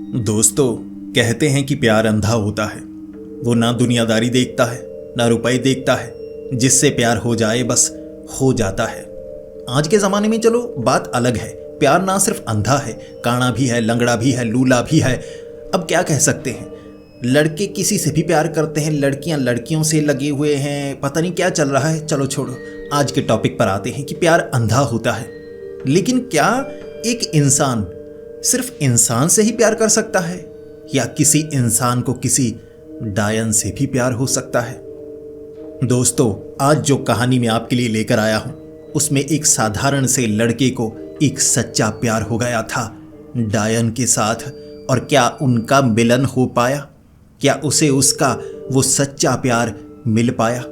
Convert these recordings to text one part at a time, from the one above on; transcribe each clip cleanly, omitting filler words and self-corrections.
दोस्तों, कहते हैं कि प्यार अंधा होता है। वो ना दुनियादारी देखता है, ना रुपए देखता है। जिससे प्यार हो जाए बस हो जाता है। आज के ज़माने में चलो बात अलग है। प्यार ना सिर्फ अंधा है, काना भी है, लंगड़ा भी है, लूला भी है। अब क्या कह सकते हैं, लड़के किसी से भी प्यार करते हैं, लड़कियां लड़कियों से लगे हुए हैं, पता नहीं क्या चल रहा है। चलो छोड़ो, आज के टॉपिक पर आते हैं कि प्यार अंधा होता है। लेकिन क्या एक इंसान सिर्फ इंसान से ही प्यार कर सकता है, या किसी इंसान को किसी डायन से भी प्यार हो सकता है? दोस्तों, आज जो कहानी मैं आपके लिए लेकर आया हूं, उसमें एक साधारण से लड़के को एक सच्चा प्यार हो गया था डायन के साथ। और क्या उनका मिलन हो पाया? क्या उसे उसका वो सच्चा प्यार मिल पाया?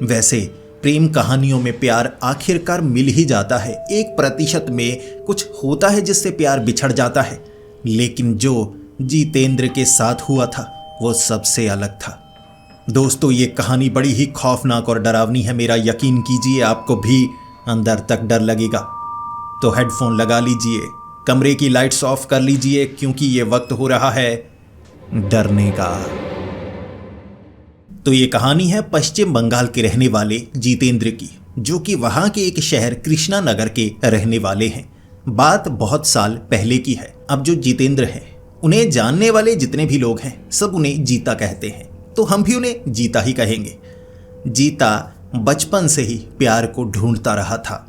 वैसे प्रेम कहानियों में प्यार आखिरकार मिल ही जाता है। 1% में कुछ होता है जिससे प्यार बिछड़ जाता है, लेकिन जो जितेंद्र के साथ हुआ था वो सबसे अलग था। दोस्तों, ये कहानी बड़ी ही खौफनाक और डरावनी है। मेरा यकीन कीजिए, आपको भी अंदर तक डर लगेगा। तो हेडफोन लगा लीजिए, कमरे की लाइट्स ऑफ कर लीजिए, क्योंकि ये वक्त हो रहा है डरने का। तो ये कहानी है पश्चिम बंगाल के रहने वाले जितेंद्र की, जो कि वहां के एक शहर कृष्णा नगर के रहने वाले हैं। बात बहुत साल पहले की है। अब जो जितेंद्र हैं, उन्हें जानने वाले जितने भी लोग हैं सब उन्हें जीता कहते हैं, तो हम भी उन्हें जीता ही कहेंगे। जीता बचपन से ही प्यार को ढूंढता रहा था।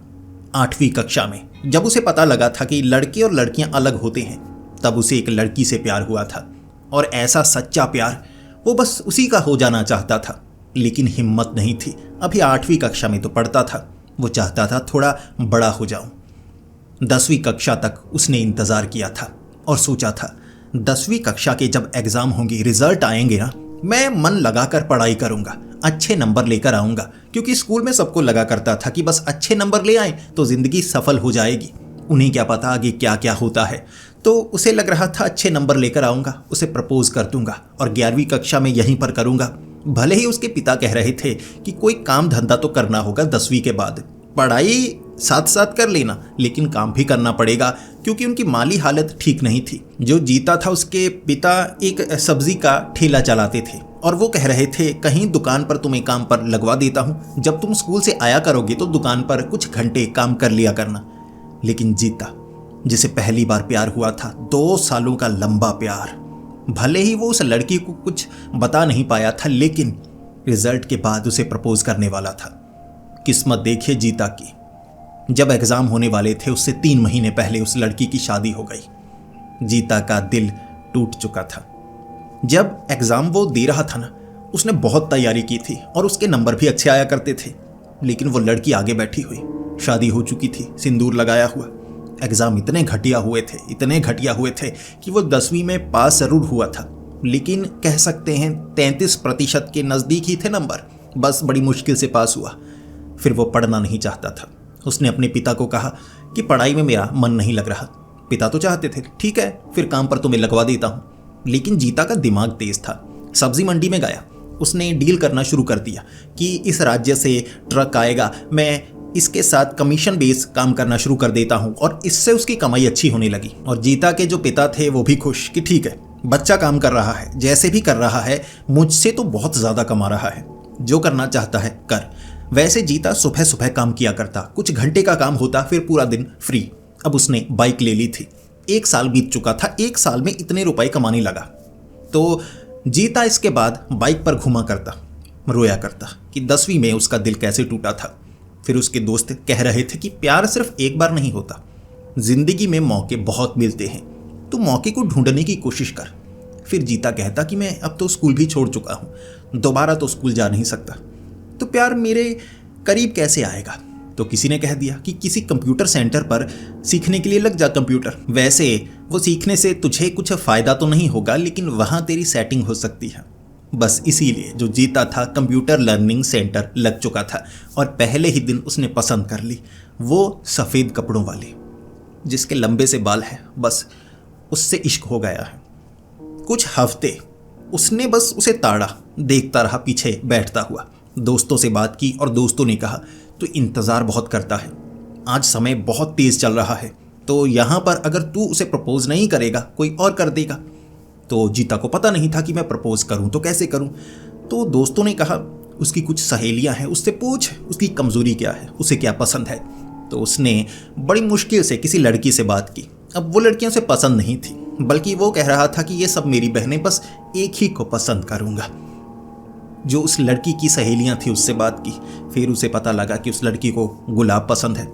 8वीं कक्षा में जब उसे पता लगा था कि लड़के और लड़कियां अलग होते हैं, तब उसे एक लड़की से प्यार हुआ था। और ऐसा सच्चा प्यार वो बस उसी का हो जाना चाहता था, लेकिन हिम्मत नहीं थी। अभी 8वीं कक्षा में तो पढ़ता था। वो चाहता था थोड़ा बड़ा हो जाऊं। 10वीं कक्षा तक उसने इंतज़ार किया था और सोचा था 10वीं कक्षा के जब एग्ज़ाम होंगे, रिजल्ट आएंगे ना, मैं मन लगाकर पढ़ाई करूंगा, अच्छे नंबर लेकर आऊंगा। क्योंकि स्कूल में सबको लगा करता था कि बस अच्छे नंबर ले आए तो ज़िंदगी सफल हो जाएगी। उन्हें क्या पता आगे क्या क्या होता है। तो उसे लग रहा था अच्छे नंबर लेकर आऊंगा, उसे प्रपोज कर दूंगा और 11वीं कक्षा में यहीं पर करूंगा। भले ही उसके पिता कह रहे थे कि कोई काम धंधा तो करना होगा 10वीं के बाद, पढ़ाई साथ साथ कर लेना, लेकिन काम भी करना पड़ेगा, क्योंकि उनकी माली हालत ठीक नहीं थी। जो जीता था, उसके पिता एक सब्जी का ठेला चलाते थे और वो कह रहे थे कहीं दुकान पर तुम्हें काम पर लगवा देता हूँ, जब तुम स्कूल से आया करोगे तो दुकान पर कुछ घंटे काम कर लिया करना। लेकिन जीता, जिसे पहली बार प्यार हुआ था, 2 सालों का लंबा प्यार, भले ही वो उस लड़की को कुछ बता नहीं पाया था, लेकिन रिजल्ट के बाद उसे प्रपोज करने वाला था। किस्मत देखिए जीता की, जब एग्जाम होने वाले थे उससे 3 महीने पहले उस लड़की की शादी हो गई। जीता का दिल टूट चुका था। जब एग्जाम वो दे रहा था ना, उसने बहुत तैयारी की थी और उसके नंबर भी अच्छे आया करते थे, लेकिन वो लड़की आगे बैठी हुई, शादी हो चुकी थी, सिंदूर लगाया हुआ। एग्जाम इतने घटिया हुए थे कि वो 10वीं में पास जरूर हुआ था, लेकिन कह सकते हैं 33% के नज़दीक ही थे नंबर। बस बड़ी मुश्किल से पास हुआ। फिर वो पढ़ना नहीं चाहता था। उसने अपने पिता को कहा कि पढ़ाई में मेरा मन नहीं लग रहा। पिता तो चाहते थे ठीक है फिर काम पर तुम्हें लगवा देता हूँ, लेकिन जीता का दिमाग तेज था। सब्जी मंडी में गया, उसने डील करना शुरू कर दिया कि इस राज्य से ट्रक आएगा, मैं इसके साथ कमीशन बेस काम करना शुरू कर देता हूं, और इससे उसकी कमाई अच्छी होने लगी। और जीता के जो पिता थे वो भी खुश कि ठीक है, बच्चा काम कर रहा है, जैसे भी कर रहा है, मुझसे तो बहुत ज़्यादा कमा रहा है, जो करना चाहता है कर। वैसे जीता सुबह सुबह काम किया करता, कुछ घंटे का काम होता, फिर पूरा दिन फ्री। अब उसने बाइक ले ली थी। 1 साल बीत चुका था, 1 साल में इतने रुपए कमाने लगा। तो जीता इसके बाद बाइक पर घुमा करता, रोया करता कि 10वीं में उसका दिल कैसे टूटा था। फिर उसके दोस्त कह रहे थे कि प्यार सिर्फ एक बार नहीं होता, जिंदगी में मौके बहुत मिलते हैं, तो मौके को ढूंढने की कोशिश कर। फिर जीता कहता कि मैं अब तो स्कूल भी छोड़ चुका हूँ, दोबारा तो स्कूल जा नहीं सकता, तो प्यार मेरे करीब कैसे आएगा? तो किसी ने कह दिया कि किसी कंप्यूटर सेंटर पर सीखने के लिए लग जा कंप्यूटर। वैसे वो सीखने से तुझे कुछ फ़ायदा तो नहीं होगा, लेकिन वहाँ तेरी सेटिंग हो सकती है। बस इसीलिए जो जीता था कंप्यूटर लर्निंग सेंटर लग चुका था, और पहले ही दिन उसने पसंद कर ली वो सफ़ेद कपड़ों वाली, जिसके लंबे से बाल हैं। बस उससे इश्क हो गया है। कुछ हफ्ते उसने बस उसे ताड़ा, देखता रहा पीछे बैठता हुआ। दोस्तों से बात की और दोस्तों ने कहा तो इंतज़ार बहुत करता है, आज समय बहुत तेज़ चल रहा है, तो यहाँ पर अगर तू उसे प्रपोज नहीं करेगा कोई और कर देगा। तो जीता को पता नहीं था कि मैं प्रपोज करूं तो कैसे करूं। तो दोस्तों ने कहा उसकी कुछ सहेलियां हैं, उससे पूछ उसकी कमजोरी क्या है, उसे क्या पसंद है। तो उसने बड़ी मुश्किल से किसी लड़की से बात की। अब वो लड़कियां उसे पसंद नहीं थी, बल्कि वो कह रहा था कि ये सब मेरी बहनें, बस एक ही को पसंद करूंगा। जो उस लड़की की सहेलियां थी उससे बात की, फिर उसे पता लगा कि उस लड़की को गुलाब पसंद है।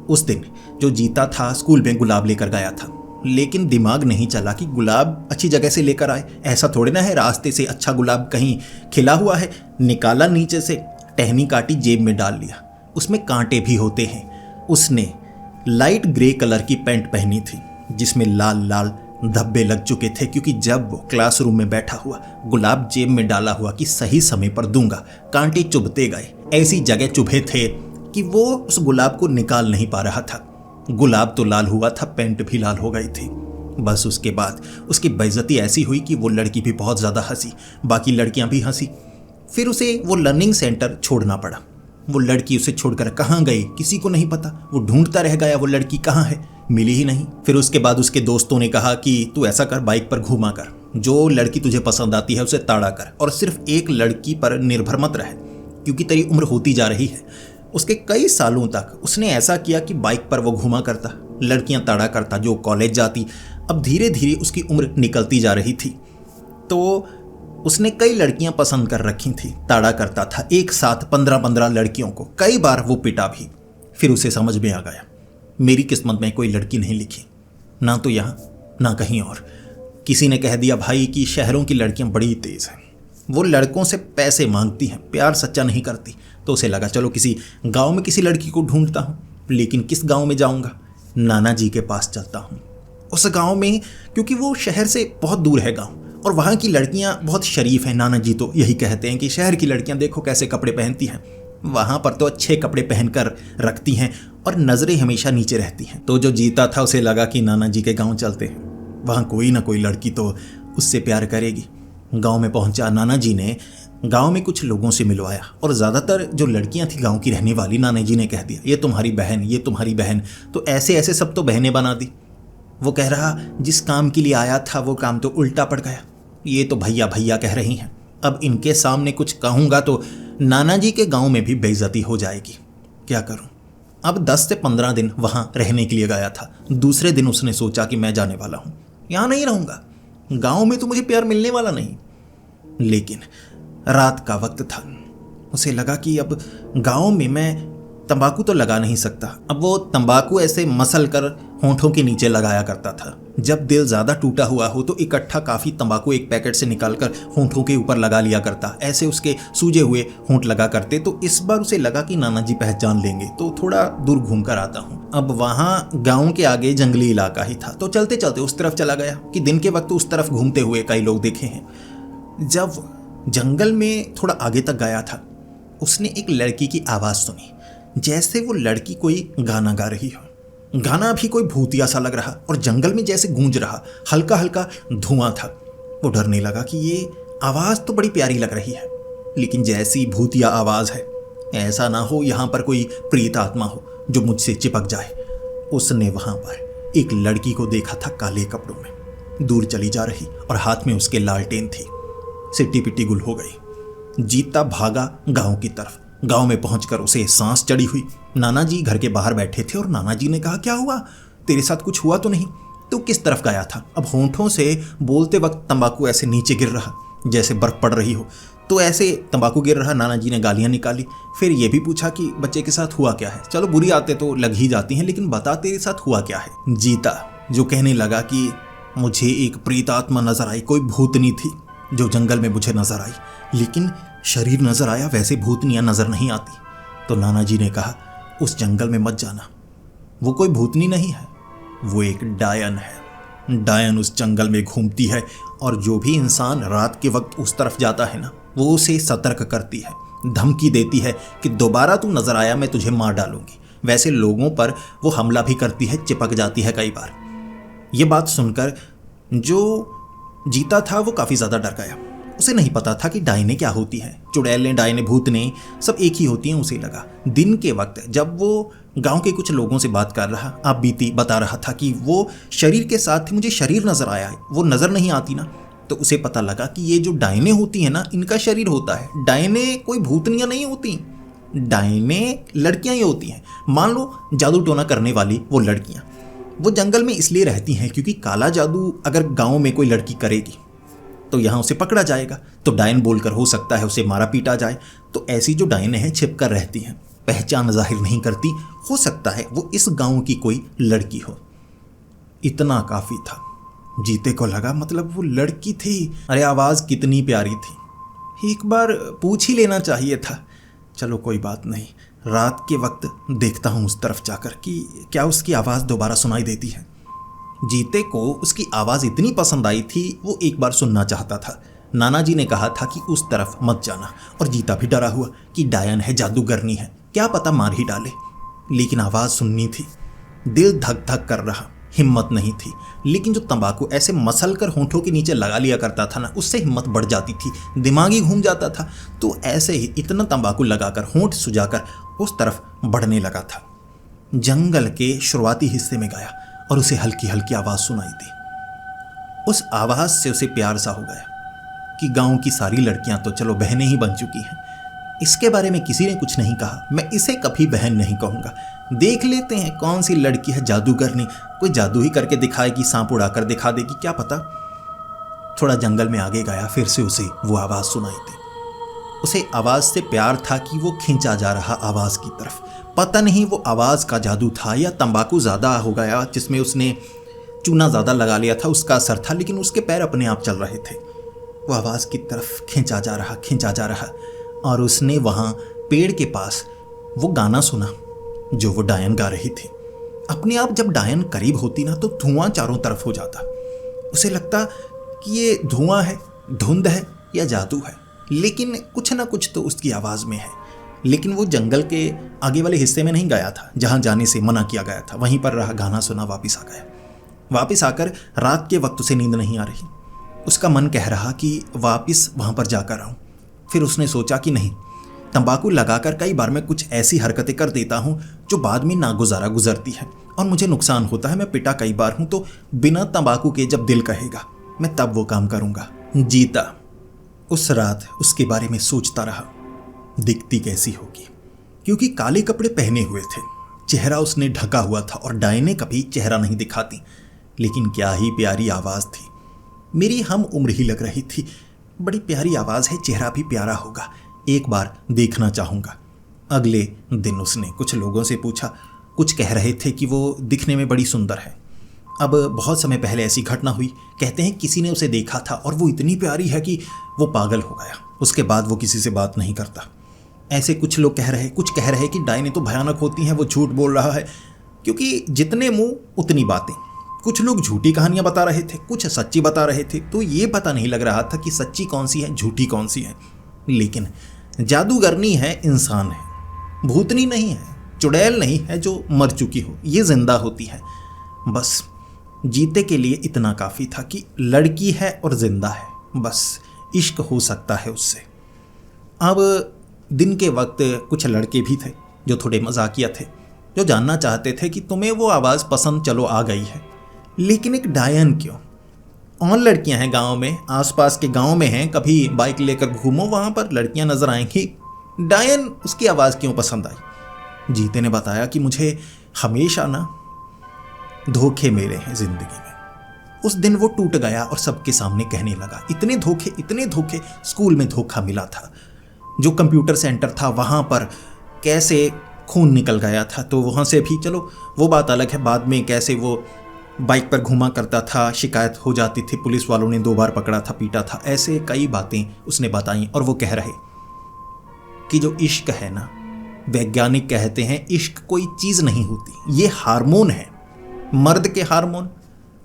उस दिन जो जीता था स्कूल में गुलाब लेकर गया था, लेकिन दिमाग नहीं चला कि गुलाब अच्छी जगह से लेकर आए। ऐसा थोड़ी ना है रास्ते से अच्छा गुलाब कहीं खिला हुआ है। निकाला नीचे से, टहनी काटी, जेब में डाल लिया। उसमें कांटे भी होते हैं। उसने लाइट ग्रे कलर की पैंट पहनी थी जिसमें लाल लाल धब्बे लग चुके थे, क्योंकि जब वो क्लासरूम में बैठा हुआ गुलाब जेब में डाला हुआ कि सही समय पर दूंगा, कांटे चुभते गए। ऐसी जगह चुभे थे कि वो उस गुलाब को निकाल नहीं पा रहा था। गुलाब तो लाल हुआ था, पैंट भी लाल हो गई थी। बस उसके बाद उसकी बेइज्जती ऐसी हुई कि वो लड़की भी बहुत ज़्यादा हंसी, बाकी लड़कियां भी हंसी। फिर उसे वो लर्निंग सेंटर छोड़ना पड़ा। वो लड़की उसे छोड़कर कहाँ गई किसी को नहीं पता। वो ढूंढता रह गया वो लड़की कहाँ है, मिली ही नहीं। फिर उसके बाद उसके दोस्तों ने कहा कि तू ऐसा कर, बाइक पर घूमा कर, जो लड़की तुझे पसंद आती है उसे ताड़ा कर, और सिर्फ एक लड़की पर निर्भर मत रहे, क्योंकि तेरी उम्र होती जा रही है। उसके कई सालों तक उसने ऐसा किया कि बाइक पर वो घूमा करता, लड़कियां ताड़ा करता जो कॉलेज जाती। अब धीरे धीरे उसकी उम्र निकलती जा रही थी, तो उसने कई लड़कियां पसंद कर रखी थी, ताड़ा करता था एक साथ 15-15 लड़कियों को। कई बार वो पिटा भी। फिर उसे समझ में आ गया मेरी किस्मत में कोई लड़की नहीं लिखी, ना तो यहाँ ना कहीं और। किसी ने कह दिया भाई कि शहरों की लड़कियां बड़ी तेज हैं, वो लड़कों से पैसे मांगती हैं, प्यार सच्चा नहीं करती। तो उसे लगा चलो किसी गांव में किसी लड़की को ढूंढता हूँ। लेकिन किस गांव में जाऊँगा? नाना जी के पास चलता हूँ। उस गांव में, क्योंकि वो शहर से बहुत दूर है गांव, और वहाँ की लड़कियाँ बहुत शरीफ हैं। नाना जी तो यही कहते हैं कि शहर की लड़कियाँ देखो कैसे कपड़े पहनती हैं, वहाँ पर तो अच्छे कपड़े पहनकर रखती हैं और नज़रें हमेशा नीचे रहती हैं। तो जो जीता था उसे लगा कि नाना जी के गांव चलते हैं, वहाँ कोई ना कोई लड़की तो उससे प्यार करेगी। गांव में पहुंचा। नाना जी ने गांव में कुछ लोगों से मिलवाया, और ज़्यादातर जो लड़कियां थी गांव की रहने वाली, नाना जी ने कह दिया ये तुम्हारी बहन, ये तुम्हारी बहन। तो ऐसे ऐसे सब तो बहनें बना दी। वो कह रहा जिस काम के लिए आया था वो काम तो उल्टा पड़ गया, ये तो भैया भैया कह रही हैं। अब इनके सामने कुछ कहूँगा तो नाना जी के गांव में भी बेइज्जती हो जाएगी, क्या करूं। अब 10 से 15 दिन वहां रहने के लिए गया था। दूसरे दिन उसने सोचा कि मैं जाने वाला हूं, यहां नहीं रहूंगा, गांव में तो मुझे प्यार मिलने वाला नहीं। लेकिन रात का वक्त था, उसे लगा कि अब गांव में मैं तंबाकू तो लगा नहीं सकता। अब वो तंबाकू ऐसे मसल कर होंठों के नीचे लगाया करता था। जब दिल ज़्यादा टूटा हुआ हो तो इकट्ठा काफ़ी तंबाकू एक पैकेट से निकालकर होंठों के ऊपर लगा लिया करता। ऐसे उसके सूजे हुए होंठ लगा करते। तो इस बार उसे लगा कि नाना जी पहचान लेंगे, तो थोड़ा दूर घूम कर आता हूँ। अब वहाँ गाँव के आगे जंगली इलाका ही था, तो चलते चलते उस तरफ चला गया कि दिन के वक्त उस तरफ घूमते हुए कई लोग देखे हैं। जब जंगल में थोड़ा आगे तक गया था, उसने एक लड़की की आवाज़ सुनी, जैसे वो लड़की कोई गाना गा रही हो। गाना भी कोई भूतिया सा लग रहा और जंगल में जैसे गूंज रहा, हल्का हल्का धुआं था। वो डरने लगा कि ये आवाज़ तो बड़ी प्यारी लग रही है, लेकिन जैसी भूतिया आवाज़ है, ऐसा ना हो यहाँ पर कोई प्रीत आत्मा हो जो मुझसे चिपक जाए। उसने वहाँ पर एक लड़की को देखा था काले कपड़ों में, दूर चली जा रही, और हाथ में उसके लालटेन थी। सिट्टी पिट्टी गुल हो गई। जीता भागा गांव की तरफ। गांव में पहुंचकर उसे सांस चढ़ी हुई। नाना जी घर के बाहर बैठे थे और नाना जी ने कहा क्या हुआ, तेरे साथ कुछ हुआ तो नहीं? तू किस तरफ गया था? अब होंठों से बोलते वक्त तंबाकू ऐसे नीचे गिर रहा जैसे बर्फ पड़ रही हो, तो ऐसे तंबाकू गिर रहा। नाना जी ने गालियां निकाली, फिर ये भी पूछा कि बच्चे के साथ हुआ क्या है। चलो बुरी आदतें तो लग ही जाती हैं, लेकिन बता तेरे साथ हुआ क्या है। जीता जो कहने लगा कि मुझे एक प्रेत आत्मा नजर आई, कोई भूतनी थी जो जंगल में मुझे नजर आई, लेकिन शरीर नजर आया, वैसे भूतनियाँ नजर नहीं आती। तो नाना जी ने कहा उस जंगल में मत जाना, वो कोई भूतनी नहीं है, वो एक डायन है। डायन उस जंगल में घूमती है, और जो भी इंसान रात के वक्त उस तरफ जाता है ना, वो उसे सतर्क करती है, धमकी देती है कि दोबारा तू नजर आया मैं तुझे मार डालूंगी। वैसे लोगों पर वो हमला भी करती है, चिपक जाती है कई बार। ये बात सुनकर जो जीता था वो काफ़ी ज़्यादा डर गया। उसे नहीं पता था कि डायने क्या होती हैं, चुड़ैलें, डायने, भूतने सब एक ही होती हैं। उसे लगा दिन के वक्त जब वो गांव के कुछ लोगों से बात कर रहा, आप बीती बता रहा था कि वो शरीर के साथ मुझे शरीर नजर आया है, वो नजर नहीं आती ना, तो उसे पता लगा कि ये जो डायने होती हैं ना, इनका शरीर होता है। डायने कोई भूतनियाँ नहीं होती, डायने लड़कियां ही होती हैं। मान लो जादू टोना करने वाली वो लड़कियां, वो जंगल में इसलिए रहती हैं क्योंकि काला जादू अगर गांव में कोई लड़की करेगी तो यहाँ उसे पकड़ा जाएगा, तो डायन बोलकर हो सकता है उसे मारा पीटा जाए। तो ऐसी जो डायने हैं छिप कर रहती हैं, पहचान जाहिर नहीं करती, हो सकता है वो इस गांव की कोई लड़की हो। इतना काफी था। जीते को लगा मतलब वो लड़की थी। अरे आवाज कितनी प्यारी थी, एक बार पूछ ही लेना चाहिए था। चलो कोई बात नहीं, रात के वक्त देखता हूँ उस तरफ जाकर कि क्या उसकी आवाज़ दोबारा सुनाई देती है। जीते को उसकी आवाज़ इतनी पसंद आई थी, वो एक बार सुनना चाहता था। नाना जी ने कहा था कि उस तरफ मत जाना, और जीता भी डरा हुआ कि डायन है, जादूगरनी है, क्या पता मार ही डाले। लेकिन आवाज़ सुननी थी। दिल धक धक कर रहा, हिम्मत नहीं थी। लेकिन जो तंबाकू ऐसे मसल कर होंठों के नीचे लगा लिया करता था ना, उससे हिम्मत बढ़ जाती थी, दिमाग ही घूम जाता था। तो ऐसे ही इतना तंबाकू लगाकर होंठ सुजाकर उस तरफ बढ़ने लगा था। जंगल के शुरुआती हिस्से में गया और उसे हल्की हल्की आवाज़ सुनाई दी। उस आवाज़ से उसे प्यार सा हो गया कि गांव की सारी लड़कियां तो चलो बहनें ही बन चुकी हैं, इसके बारे में किसी ने कुछ नहीं कहा, मैं इसे कभी बहन नहीं कहूँगा। देख लेते हैं कौन सी लड़की है जादूगरनी, कोई जादू ही करके दिखाएगी, सांप उड़ाकर दिखा देगी, क्या पता। थोड़ा जंगल में आगे गया, फिर से उसे वो आवाज़ सुनाई दी। उसे आवाज़ से प्यार था कि वो खींचा जा रहा आवाज़ की तरफ। पता नहीं वो आवाज़ का जादू था या तंबाकू ज़्यादा हो गया जिसमें उसने चूना ज़्यादा लगा लिया था, उसका असर था, लेकिन उसके पैर अपने आप चल रहे थे। वो आवाज़ की तरफ खींचा जा रहा, खींचा जा रहा, और उसने वहाँ पेड़ के पास वो गाना सुना जो वो डायन गा रही थी। अपने आप जब डायन करीब होती ना तो धुआं चारों तरफ हो जाता। उसे लगता कि ये धुआं है, धुंध है या जादू है, लेकिन कुछ ना कुछ तो उसकी आवाज़ में है। लेकिन वो जंगल के आगे वाले हिस्से में नहीं गया था जहाँ जाने से मना किया गया था, वहीं पर रहा, गाना सुना, वापस आ गया। वापस आकर रात के वक्त उसे नींद नहीं आ रही, उसका मन कह रहा कि वापस वहाँ पर जाकर आऊँ। फिर उसने सोचा कि नहीं, तंबाकू लगाकर कई बार मैं कुछ ऐसी हरकतें कर देता हूँ जो बाद में नागुजारा गुजरती है और मुझे नुकसान होता है। मैं पिटा कई बार हूँ, तो बिना तंबाकू के जब दिल कहेगा मैं तब वो काम करूँगा। जीता उस रात उसके बारे में सोचता रहा, दिखती कैसी होगी, क्योंकि काले कपड़े पहने हुए थे, चेहरा उसने ढका हुआ था और डायने कभी चेहरा नहीं दिखाती। लेकिन क्या ही प्यारी आवाज़ थी, मेरी हम उम्र ही लग रही थी। बड़ी प्यारी आवाज़ है, चेहरा भी प्यारा होगा, एक बार देखना चाहूँगा। अगले दिन उसने कुछ लोगों से पूछा, कुछ कह रहे थे कि वो दिखने में बड़ी सुंदर है। अब बहुत समय पहले ऐसी घटना हुई, कहते हैं किसी ने उसे देखा था और वो इतनी प्यारी है कि वो पागल हो गया। उसके बाद वो किसी से बात नहीं करता। ऐसे कुछ लोग कह रहे, कुछ कह रहे कि डायने तो भयानक होती हैं, वो झूठ बोल रहा है, क्योंकि जितने मुंह उतनी बातें। कुछ लोग झूठी कहानियां बता रहे थे, कुछ सच्ची बता रहे थे, तो ये पता नहीं लग रहा था कि सच्ची कौन सी है, झूठी कौन सी है। लेकिन जादूगरनी है, इंसान है, भूतनी नहीं है, चुड़ैल नहीं है जो मर चुकी हो, ये जिंदा होती है। बस जीते के लिए इतना काफ़ी था कि लड़की है और जिंदा है, बस इश्क हो सकता है उससे। अब दिन के वक्त कुछ लड़के भी थे जो थोड़े मजाकिया थे, जो जानना चाहते थे कि तुम्हें वो आवाज़ पसंद चलो आ गई है, लेकिन एक डायन क्यों? और लड़कियां हैं गांव में, आसपास के गांव में हैं, कभी बाइक लेकर घूमो वहाँ पर लड़कियां नजर आएंगी, डायन उसकी आवाज़ क्यों पसंद आई? जीते ने बताया कि मुझे हमेशा ना धोखे मिले हैं ज़िंदगी में। उस दिन वो टूट गया और सबके सामने कहने लगा, इतने धोखे, इतने धोखे। स्कूल में धोखा मिला था, जो कंप्यूटर सेंटर था वहाँ पर कैसे खून निकल गया था, तो वहाँ से भी चलो वो बात अलग है। बाद में कैसे वो बाइक पर घुमा करता था, शिकायत हो जाती थी, पुलिस वालों ने 2 बार पकड़ा था, पीटा था, ऐसे कई बातें उसने बताई। और वो कह रहे कि जो इश्क है ना, वैज्ञानिक कहते हैं इश्क कोई चीज़ नहीं होती, ये हार्मोन है, मर्द के हार्मोन,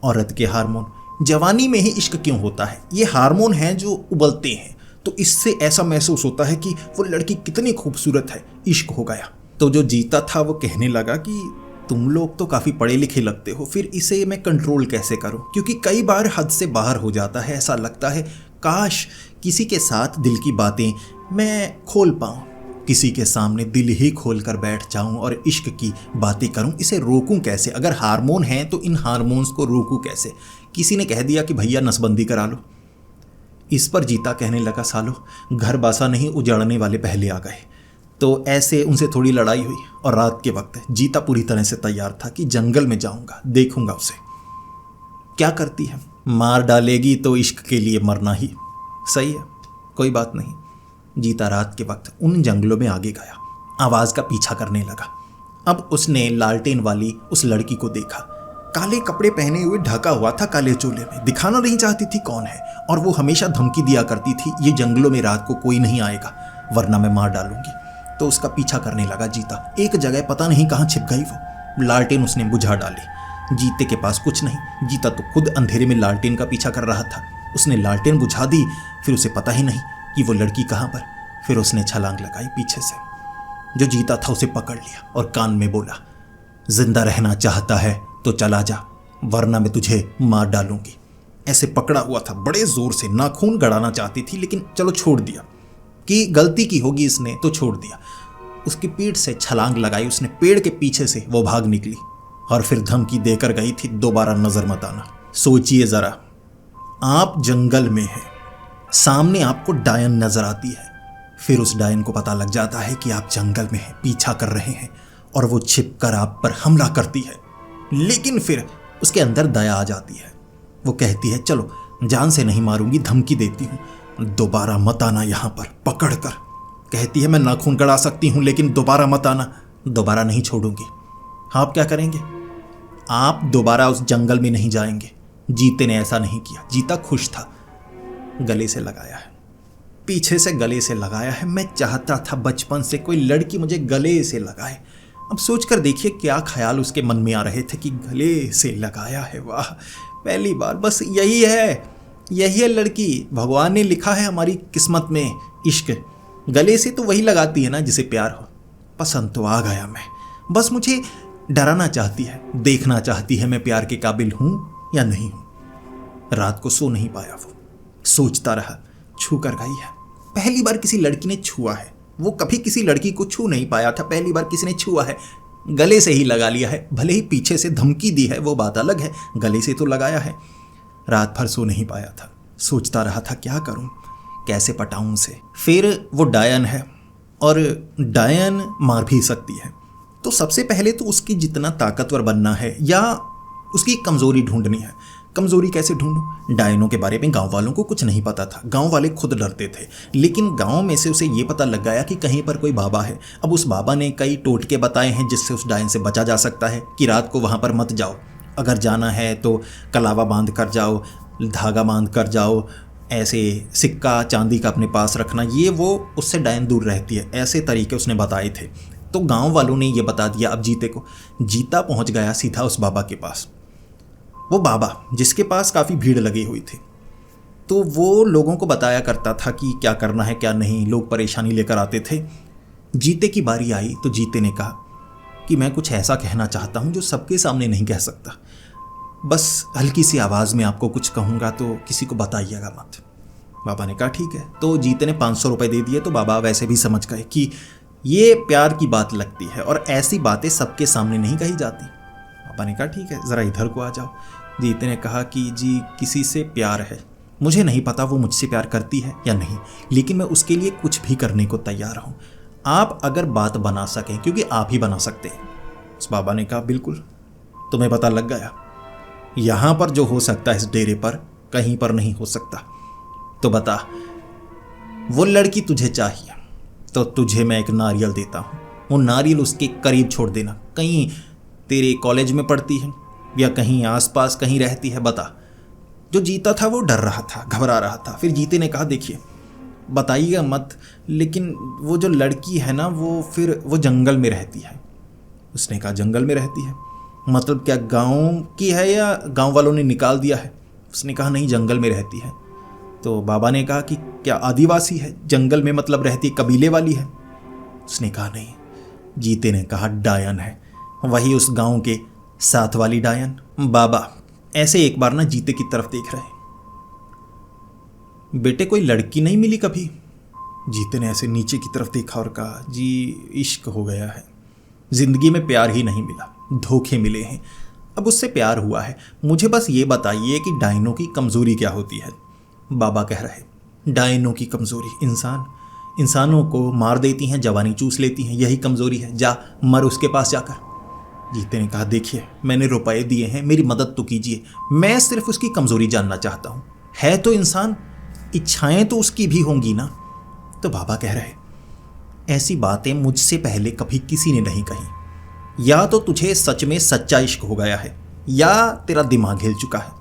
औरत के हार्मोन। जवानी में ही इश्क क्यों होता है? ये हार्मोन हैं जो उबलते हैं, तो इससे ऐसा महसूस होता है कि वो लड़की कितनी खूबसूरत है, इश्क हो गया। तो जो जीता था वो कहने लगा कि तुम लोग तो काफ़ी पढ़े लिखे लगते हो, फिर इसे मैं कंट्रोल कैसे करूं? क्योंकि कई बार हद से बाहर हो जाता है, ऐसा लगता है काश किसी के साथ दिल की बातें मैं खोल पाऊँ, किसी के सामने दिल ही खोल कर बैठ जाऊं और इश्क की बातें करूं। इसे रोकूं कैसे? अगर हार्मोन हैं तो इन हार्मोन्स को रोकूं कैसे? किसी ने कह दिया कि भैया नसबंदी करा लो। इस पर जीता कहने लगा, सालो घर बासा नहीं उजाड़ने वाले पहले आ गए। तो ऐसे उनसे थोड़ी लड़ाई हुई और रात के वक्त जीता पूरी तरह से तैयार था कि जंगल में जाऊंगा, देखूंगा उसे क्या करती है। मार डालेगी तो इश्क के लिए मरना ही सही है, कोई बात नहीं। जीता रात के वक्त उन जंगलों में आगे गया, आवाज़ का पीछा करने लगा। अब उसने लालटेन वाली उस लड़की को देखा। काले कपड़े पहने हुए ढका हुआ था काले चोले में, दिखाना नहीं चाहती थी कौन है, और वो हमेशा धमकी दिया करती थी, ये जंगलों में रात को कोई नहीं आएगा वरना मैं मार डालूंगी। तो उसका पीछा करने लगा जीता। एक जगह पता नहीं कहाँ छिप गई वो। लालटेन उसने बुझा डाली। जीते के पास कुछ नहीं, जीता तो खुद अंधेरे में लालटेन का पीछा कर रहा था। उसने लालटेन बुझा दी, फिर उसे पता ही नहीं कि वो लड़की कहाँ पर। फिर उसने छलांग लगाई पीछे से। जो जीता था उसे पकड़ लिया और कान में बोला, जिंदा रहना चाहता है तो चला जा, वरना मैं तुझे मार डालूंगी। ऐसे पकड़ा हुआ था बड़े जोर से, नाखून गड़ाना चाहती थी लेकिन चलो छोड़ दिया कि गलती की होगी इसने तो छोड़ दिया। उसकी पीठ से छलांग लगाई उसने, पेड़ के पीछे से वो भाग निकली और फिर धमकी देकर गई थी, दोबारा नजर मत आना। सोचिए जरा, आप जंगल में हैं, सामने आपको डायन नजर आती है, फिर उस डायन को पता लग जाता है कि आप जंगल में हैं, पीछा कर रहे हैं, और वो छिपकर आप पर हमला करती है। लेकिन फिर उसके अंदर दया आ जाती है। वो कहती है, चलो जान से नहीं मारूंगी, धमकी देती हूँ, दोबारा मत आना यहाँ पर। पकड़ कर कहती है, मैं नाखून गड़ा सकती हूँ लेकिन दोबारा मत आना। दोबारा नहीं छोड़ूंगी। आप क्या करेंगे? आप दोबारा उस जंगल में नहीं जाएंगे। जीते ने ऐसा नहीं किया। जीता खुश था। गले से लगाया है, पीछे से गले से लगाया है। मैं चाहता था बचपन से कोई लड़की मुझे गले से लगाए। अब सोचकर देखिए क्या ख्याल उसके मन में आ रहे थे कि गले से लगाया है, वाह पहली बार, बस यही है लड़की, भगवान ने लिखा है हमारी किस्मत में इश्क। गले से तो वही लगाती है ना जिसे प्यार हो। पसंद तो आ गया मैं, बस मुझे डराना चाहती है, देखना चाहती है मैं प्यार के काबिल हूं या नहीं हूं। रात को सो नहीं पाया वो, सोचता रहा। छू कर गई है, पहली बार किसी लड़की ने छुआ है। वो कभी किसी लड़की को छू नहीं पाया था, पहली बार किसी ने छुआ है, गले से ही लगा लिया है। भले ही पीछे से धमकी दी है वो बात अलग है, गले से तो लगाया है। रात भर सो नहीं पाया था, सोचता रहा था क्या करूं, कैसे पटाऊं उसे। फिर वो डायन है और डायन मार भी सकती है, तो सबसे पहले तो उसकी जितना ताकतवर बनना है या उसकी कमज़ोरी ढूंढनी है। कमज़ोरी कैसे ढूंढूं? डायनों के बारे में गांव वालों को कुछ नहीं पता था, गांव वाले खुद डरते थे। लेकिन गांव में से उसे ये पता लग गया कि कहीं पर कोई बाबा है। अब उस बाबा ने कई टोटके बताए हैं जिससे उस डायन से बचा जा सकता है कि रात को वहाँ पर मत जाओ, अगर जाना है तो कलावा बांध कर जाओ, धागा बांध कर जाओ, ऐसे सिक्का चांदी का अपने पास रखना, ये वो उससे डायन दूर रहती है। ऐसे तरीके उसने बताए थे, तो गांव वालों ने ये बता दिया अब जीते को। जीता पहुंच गया सीधा उस बाबा के पास। वो बाबा जिसके पास काफ़ी भीड़ लगी हुई थी, तो वो लोगों को बताया करता था कि क्या करना है क्या नहीं। लोग परेशानी लेकर आते थे। जीते की बारी आई तो जीते ने कहा कि मैं कुछ ऐसा कहना चाहता हूँ जो सबके सामने नहीं कह सकता, बस हल्की सी आवाज़ में आपको कुछ कहूँगा तो किसी को बताइएगा मत। बाबा ने कहा ठीक है। तो जीते ने 500 रुपये दे दिए। तो बाबा वैसे भी समझ गए कि ये प्यार की बात लगती है और ऐसी बातें सबके सामने नहीं कही जाती। बाबा ने कहा ठीक है, ज़रा इधर को आ जाओ। जीते ने कहा कि जी किसी से प्यार है, मुझे नहीं पता वो मुझसे प्यार करती है या नहीं, लेकिन मैं उसके लिए कुछ भी करने को तैयार हूँ। आप अगर बात बना सकें, क्योंकि आप ही बना सकते हैं। उस बाबा ने कहा बिल्कुल, तुम्हें पता लग गया, यहाँ पर जो हो सकता है इस डेरे पर कहीं पर नहीं हो सकता। तो बता, वो लड़की तुझे चाहिए तो तुझे मैं एक नारियल देता हूँ। वो नारियल उसके करीब छोड़ देना। कहीं तेरे कॉलेज में पढ़ती है या कहीं आसपास कहीं रहती है, बता। जो जीता था वो डर रहा था, घबरा रहा था। फिर जीते ने कहा देखिए बताइएगा मत, लेकिन वो जो लड़की है ना वो जंगल में रहती है। उसने कहा जंगल में रहती है मतलब क्या गांव की है या गांव वालों ने निकाल दिया है? उसने कहा नहीं, जंगल में रहती है। तो बाबा ने कहा कि क्या आदिवासी है? जंगल में मतलब रहती कबीले वाली है? उसने कहा नहीं। जीते ने कहा डायन है, वही उस गांव के साथ वाली डायन। बाबा ऐसे एक बार ना जीते की तरफ देख रहे, बेटे कोई लड़की नहीं मिली कभी? जीते ने ऐसे नीचे की तरफ देखा और कहा, जी इश्क हो गया है, जिंदगी में प्यार ही नहीं मिला, धोखे मिले हैं, अब उससे प्यार हुआ है। मुझे बस ये बताइए कि डायनों की कमजोरी क्या होती है? बाबा कह रहे, डायनों की कमजोरी इंसानों को मार देती हैं, जवानी चूस लेती हैं, यही कमजोरी है, जा मर उसके पास जाकर। जीते ने कहा, देखिए मैंने रुपए दिए हैं, मेरी मदद तो कीजिए, मैं सिर्फ उसकी कमजोरी जानना चाहता हूँ। है तो इंसान, इच्छाएं तो उसकी भी होंगी ना। तो बाबा कह रहे, ऐसी बातें मुझसे पहले कभी किसी ने नहीं कही। या तो तुझे सच में सच्चा इश्क हो गया है या तेरा दिमाग हिल चुका है।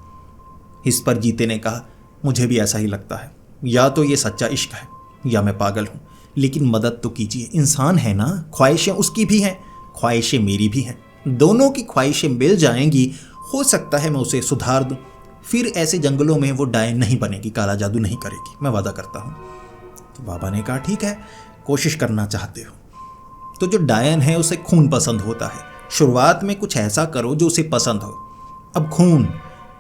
इस पर जीते ने कहा, मुझे भी ऐसा ही लगता है, या तो ये सच्चा इश्क है या मैं पागल हूँ, लेकिन मदद तो कीजिए। इंसान है ना, ख्वाहिशें उसकी भी हैं, ख्वाहिशें मेरी भी हैं, दोनों की ख्वाहिशें मिल जाएंगी, हो सकता है मैं उसे सुधार दूँ। फिर ऐसे जंगलों में वो डायन नहीं बनेगी, काला जादू नहीं करेगी, मैं वादा करता हूँ। तो बाबा ने कहा, ठीक है, कोशिश करना चाहते हो तो जो डायन है उसे खून पसंद होता है, शुरुआत में कुछ ऐसा करो जो उसे पसंद हो। अब खून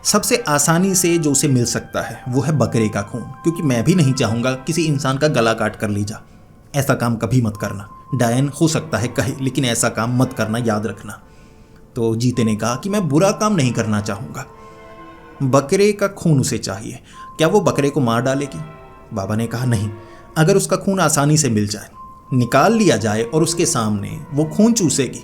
सबसे आसानी से जो उसे मिल सकता है वो है बकरे का खून, क्योंकि मैं भी नहीं चाहूँगा किसी इंसान का गला काट कर ले जा। ऐसा काम कभी मत करना। डायन हो सकता है कहे, लेकिन ऐसा काम मत करना, याद रखना। तो जीते ने कहा कि मैं बुरा काम नहीं करना चाहूँगा, बकरे का खून उसे चाहिए, क्या वो बकरे को मार डालेगी? बाबा ने कहा, नहीं, अगर उसका खून आसानी से मिल जाए, निकाल लिया जाए और उसके सामने वो खून चूसेगी,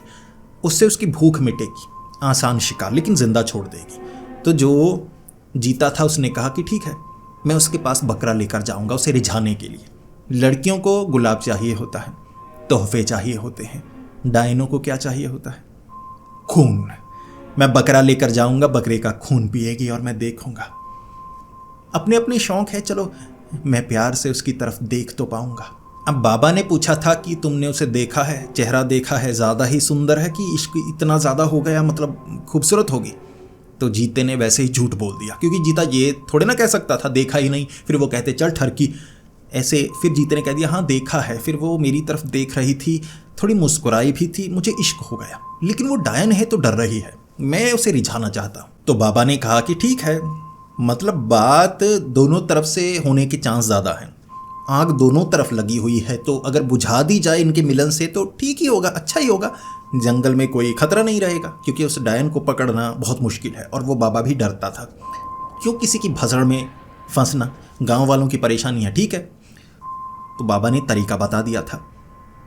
उससे उसकी भूख मिटेगी, आसान शिकार, लेकिन जिंदा छोड़ देगी। तो जो जीता था उसने कहा कि ठीक है, मैं उसके पास बकरा लेकर जाऊंगा उसे रिझाने के लिए। लड़कियों को गुलाब चाहिए होता है, तोहफे चाहिए होते हैं, डायनों को क्या चाहिए होता है? खून। मैं बकरा लेकर जाऊंगा, बकरे का खून पिएगी और मैं देखूंगा। अपने अपने शौक है, चलो मैं प्यार से उसकी तरफ देख तो पाऊंगा। अब बाबा ने पूछा था कि तुमने उसे देखा है, चेहरा देखा है, ज़्यादा ही सुंदर है कि इश्क इतना ज़्यादा हो गया, मतलब खूबसूरत होगी? तो जीते ने वैसे ही झूठ बोल दिया, क्योंकि जीता ये थोड़े ना कह सकता था देखा ही नहीं, फिर वो कहते चल ठरकी ऐसे। फिर जीते ने कह दिया, हाँ देखा है, फिर वो मेरी तरफ देख रही थी, थोड़ी मुस्कुराई भी थी, मुझे इश्क हो गया, लेकिन वो डायन है तो डर रही है, मैं उसे रिझाना चाहता हूँ। तो बाबा ने कहा कि ठीक है, मतलब बात दोनों तरफ से होने के चांस ज़्यादा हैं, आग दोनों तरफ लगी हुई है, तो अगर बुझा दी जाए इनके मिलन से तो ठीक ही होगा, अच्छा ही होगा, जंगल में कोई खतरा नहीं रहेगा, क्योंकि उस डायन को पकड़ना बहुत मुश्किल है और वो बाबा भी डरता था, क्यों किसी की भसड़ में फंसना, गांव वालों की परेशानी है, ठीक है। तो बाबा ने तरीका बता दिया था।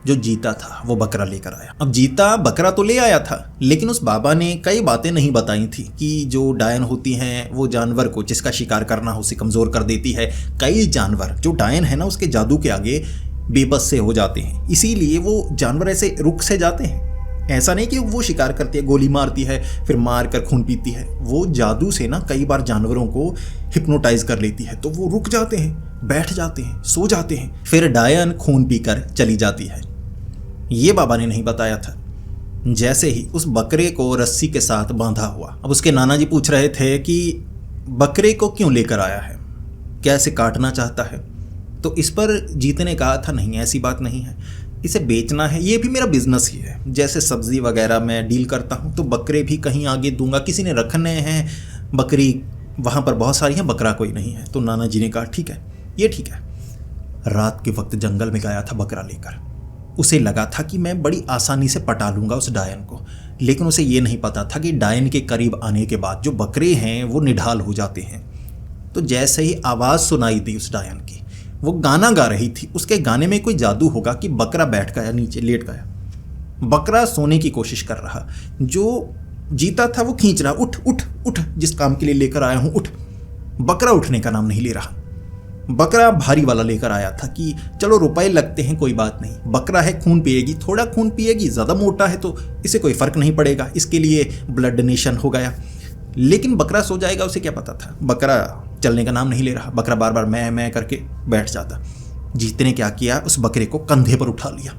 जो जीता था वो बकरा लेकर आया। अब जीता बकरा तो ले आया था, लेकिन उस बाबा ने कई बातें नहीं बताई थी कि जो डायन होती हैं वो जानवर को जिसका शिकार करना हो उसे कमज़ोर कर देती है। कई जानवर जो डायन है ना उसके जादू के आगे बेबस से हो जाते हैं, इसीलिए वो जानवर ऐसे रुक से जाते हैं। ऐसा नहीं कि वो शिकार करती है, गोली मारती है, फिर मार कर खून पीती है, वो जादू से ना कई बार जानवरों को हिप्नोटाइज कर लेती है, तो वो रुक जाते हैं, बैठ जाते हैं, सो जाते हैं, फिर डायन खून पीकर चली जाती है। ये बाबा ने नहीं बताया था। जैसे ही उस बकरे को रस्सी के साथ बांधा हुआ, अब उसके नाना जी पूछ रहे थे कि बकरे को क्यों लेकर आया है, क्या इसे काटना चाहता है? तो इस पर जीते ने कहा था, नहीं ऐसी बात नहीं है, इसे बेचना है, ये भी मेरा बिजनेस ही है, जैसे सब्जी वगैरह मैं डील करता हूँ, तो बकरे भी कहीं आगे दूंगा, किसी ने रखने हैं बकरी, वहाँ पर बहुत सारी हैं, बकरा कोई नहीं है। तो नाना जी ने कहा ठीक है, ये ठीक है। रात के वक्त जंगल में गया था बकरा लेकर, उसे लगा था कि मैं बड़ी आसानी से पटा लूंगा उस डायन को, लेकिन उसे ये नहीं पता था कि डायन के करीब आने के बाद जो बकरे हैं वो निढाल हो जाते हैं। तो जैसे ही आवाज़ सुनाई दी उस डायन की, वो गाना गा रही थी, उसके गाने में कोई जादू होगा कि बकरा बैठ गया, नीचे लेट गया। बकरा सोने की कोशिश कर रहा, जो जीता था वो खींच रहा, उठ उठ उठ, जिस काम के लिए लेकर आया हूँ उठ। बकरा उठने का नाम नहीं ले रहा। बकरा भारी वाला लेकर आया था कि चलो रुपए लगते हैं, कोई बात नहीं, बकरा है, खून पिएगी, थोड़ा खून पिएगी, ज़्यादा मोटा है तो इसे कोई फ़र्क नहीं पड़ेगा, इसके लिए ब्लड डोनेशन हो गया। लेकिन बकरा सो जाएगा, उसे क्या पता था, बकरा चलने का नाम नहीं ले रहा, बकरा बार बार मैं करके बैठ जाता। जीते ने क्या किया, उस बकरे को कंधे पर उठा लिया।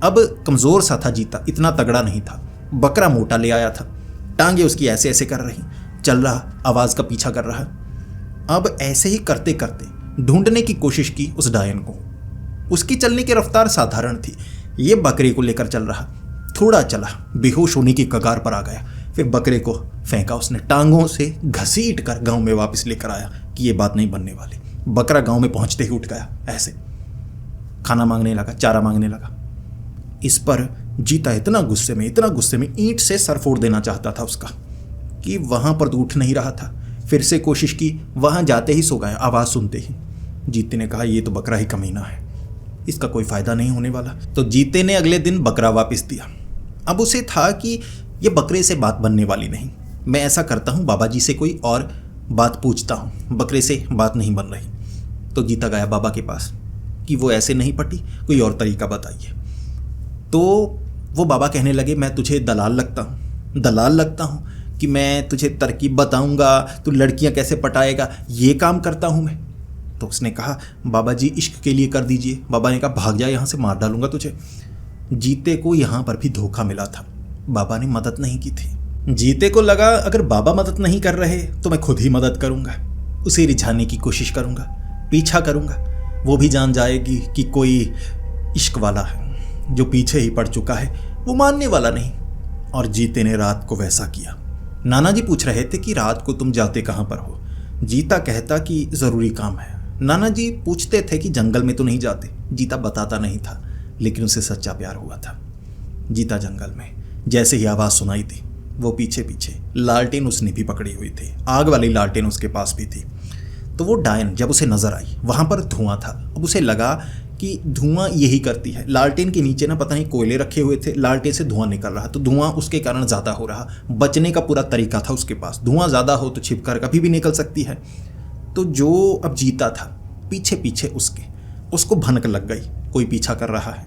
अब कमज़ोर सा था जीता, इतना तगड़ा नहीं था, बकरा मोटा ले आया था, टांगे उसकी ऐसे ऐसे कर रही, चल रहा, आवाज़ का पीछा कर रहा। अब ऐसे ही करते करते ढूंढने की कोशिश की उस डायन को। उसकी चलने की रफ्तार साधारण थी, ये बकरे को लेकर चल रहा, थोड़ा चला, बेहोश होने की कगार पर आ गया, फिर बकरे को फेंका उसने, टांगों से घसीट कर गांव में वापस लेकर आया कि ये बात नहीं बनने वाली। बकरा गांव में पहुंचते ही उठ गया, ऐसे खाना मांगने लगा, चारा मांगने लगा। इस पर जीता इतना गुस्से में ईंट से सर फोड़ देना चाहता था उसका कि वहां पर तो उठ नहीं रहा था। फिर से कोशिश की, वहां जाते ही सो गया आवाज सुनते ही। जीते ने कहा ये तो बकरा ही कमीना है, इसका कोई फायदा नहीं होने वाला। तो जीते ने अगले दिन बकरा वापस दिया। अब उसे था कि ये बकरे से बात बनने वाली नहीं, मैं ऐसा करता हूँ बाबा जी से कोई और बात पूछता हूँ, बकरे से बात नहीं बन रही। तो जीता गया बाबा के पास कि वो ऐसे नहीं पटी, कोई और तरीका बताइए। तो वो बाबा कहने लगे मैं तुझे दलाल लगता हूँ कि मैं तुझे तरकीब बताऊंगा, तू लड़कियां कैसे पटाएगा, ये काम करता हूँ मैं। तो उसने कहा बाबा जी इश्क के लिए कर दीजिए। बाबा ने कहा भाग जा यहाँ से, मार डालूंगा तुझे। जीते को यहाँ पर भी धोखा मिला था, बाबा ने मदद नहीं की थी। जीते को लगा अगर बाबा मदद नहीं कर रहे तो मैं खुद ही मदद करूंगा, उसे रिझाने की कोशिश करूंगा, पीछा करूंगा, वो भी जान जाएगी कि कोई इश्क वाला है, जो पीछे ही पड़ चुका है वो मानने वाला नहीं। और जीते ने रात को वैसा किया। नाना जी पूछ रहे थे कि रात को तुम जाते कहाँ पर हो। जीता कहता कि ज़रूरी काम है। नाना जी पूछते थे कि जंगल में तो नहीं जाते। जीता बताता नहीं था, लेकिन उसे सच्चा प्यार हुआ था। जीता जंगल में जैसे ही आवाज़ सुनाई थी वो पीछे पीछे, लालटेन उसने भी पकड़ी हुई थी, आग वाली लालटेन उसके पास भी थी। तो वो डायन जब उसे नज़र आई, वहाँ पर धुआं था। अब उसे लगा कि धुआं यही करती है। लालटेन के नीचे ना पता नहीं कोयले रखे हुए थे, लालटेन से धुआं निकल रहा, तो धुआं उसके कारण ज़्यादा हो रहा। बचने का पूरा तरीका था उसके पास, धुआं ज़्यादा हो तो छिपकर कभी भी निकल सकती है। तो जो अब जीता था पीछे पीछे उसको भनक लग गई, कोई पीछा कर रहा है।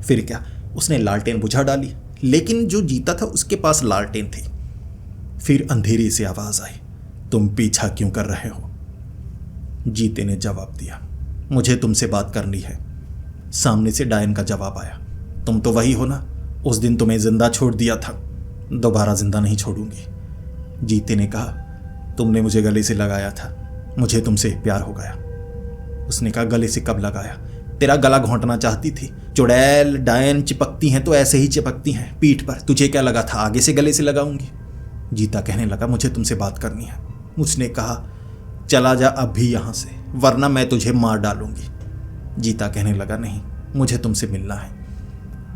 फिर क्या, उसने लालटेन बुझा डाली, लेकिन जो जीता था उसके पास लालटेन थी। फिर अंधेरे से आवाज़ आई, तुम पीछा क्यों कर रहे हो? जीते ने जवाब दिया, मुझे तुमसे बात करनी है। सामने से डायन का जवाब आया, तुम तो वही हो ना, उस दिन तुम्हें जिंदा छोड़ दिया था, दोबारा जिंदा नहीं छोड़ूंगी। जीते ने कहा, तुमने मुझे गले से लगाया था, मुझे तुमसे प्यार हो गया। उसने कहा, गले से कब लगाया? तेरा गला घोंटना चाहती थी। चुड़ैल डायन चिपकती हैं तो ऐसे ही चिपकती हैं पीठ पर, तुझे क्या लगा था आगे से गले से लगाऊंगी? जीता कहने लगा, मुझे तुमसे बात करनी है। उसने कहा, चला जा अब भी यहाँ से, वरना मैं तुझे मार डालूंगी। जीता कहने लगा, नहीं, मुझे तुमसे मिलना है।